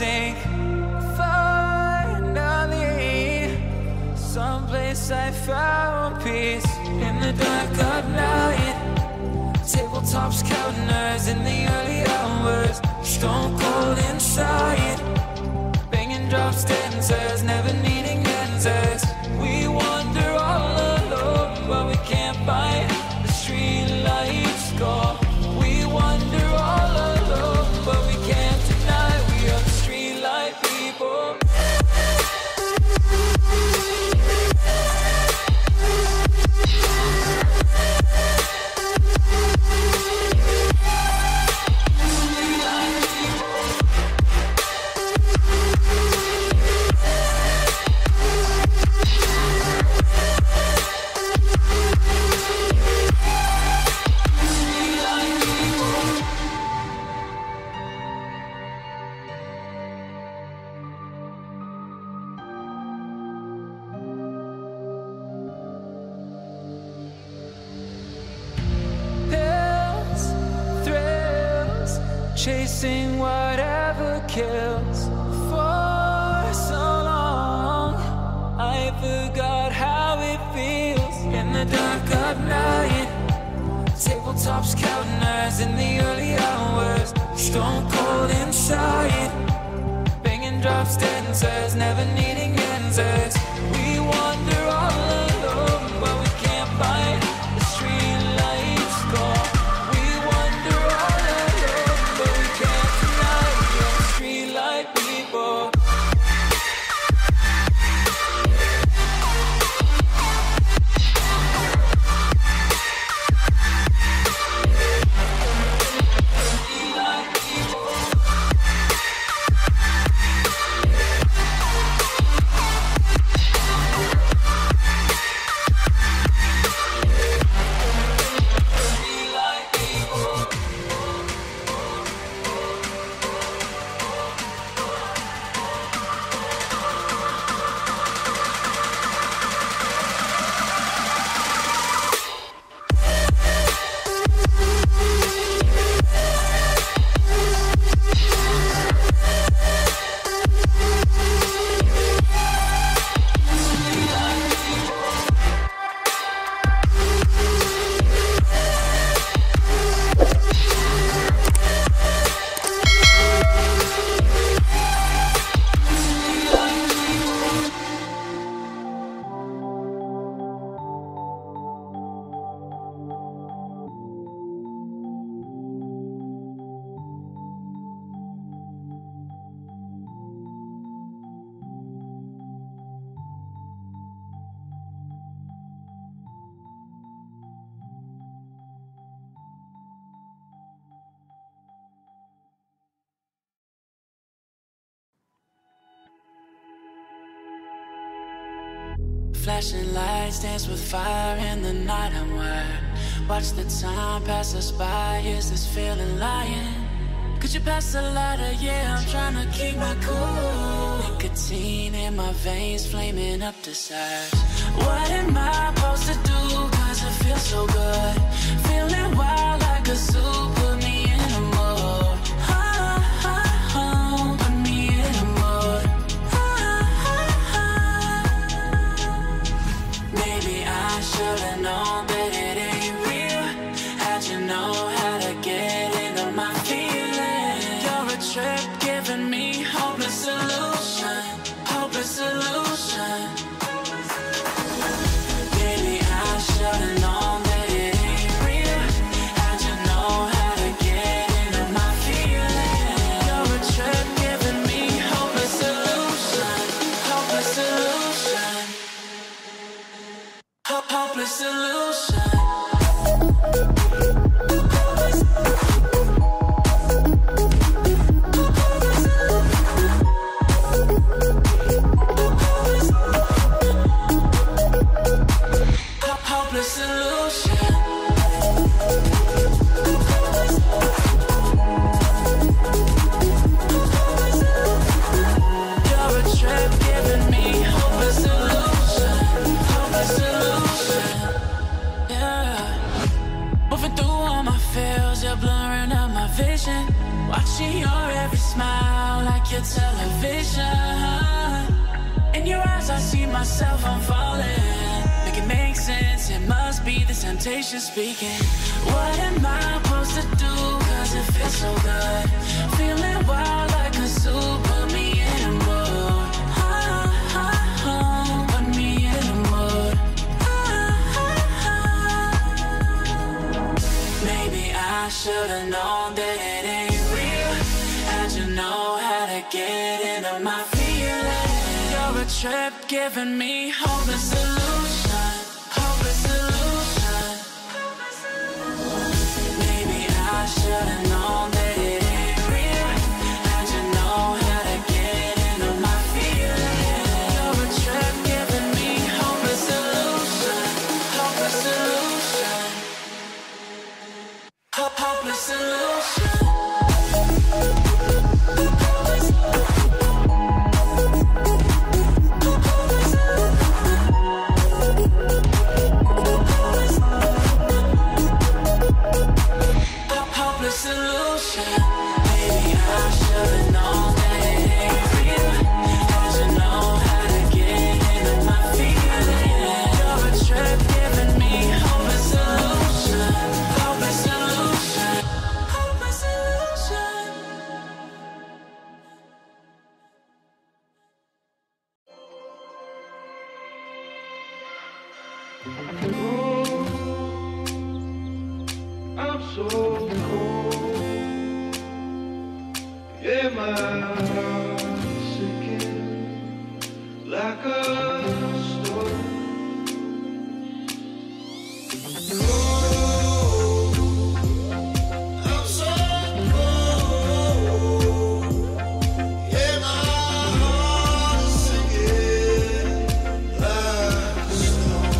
think finally someplace I found peace in the dark of night. Tabletops counting nerves in the early hours, stone cold inside, banging drops, dancers, never needing answers. We wander all alone, but we can't find the street lights go. We wander all alone, but we can't deny we are the street light people. Chasing whatever kills. For so long I forgot how it feels in the dark of night. Tabletops counting nerves in the early hours, stone cold inside, banging drops, dancers, never needing answers. We wander all alone, but we can't find the street lights go. We wander all alone, but we can't deny we are the street light people. Flashing lights dance with fire in the night. I'm wired. Watch the time pass us by. Here's this feeling lying. Could you pass the lighter? Yeah, I'm trying to keep my cool. Nicotine in my veins, flaming up desires. What am I supposed to do? Cause it feels so good. Feeling wild like a zoo. Put me in a mood. Put me in a mood. Maybe I should've known that it ain't real. How'd you know how to get into my feelings? You're a trip giving me hopeless solution. Hopeless solution. Maybe I should've known that it ain't vision, watching your every smile like your television. In your eyes I see myself, I'm falling. Make it make sense, it must be the temptation speaking. What am I supposed to do, cause it feels so good? Feeling wild like a zoo, put me in a mood. Put me in a mood. Maybe I should've known that it ain't real. How'd you know how to get into my feelings? You're a trip giving me hopeless solution. Hopeless solution. Maybe I should've known that it ain't real. How'd you know how to get into my feelings? You're a trip giving me hopeless solution. Hopeless solution. Hopeless solution. Hopeless solution. Maybe I should've known that it ain't real. How'd you know how to get into my feelings? You're a trip giving me hopeless solution. Hopeless solution. Hopeless solution. I'm so cold, yeah, my heart's sinking like a stone. Cold, I'm so cold, yeah, my heart's sinking like a stone.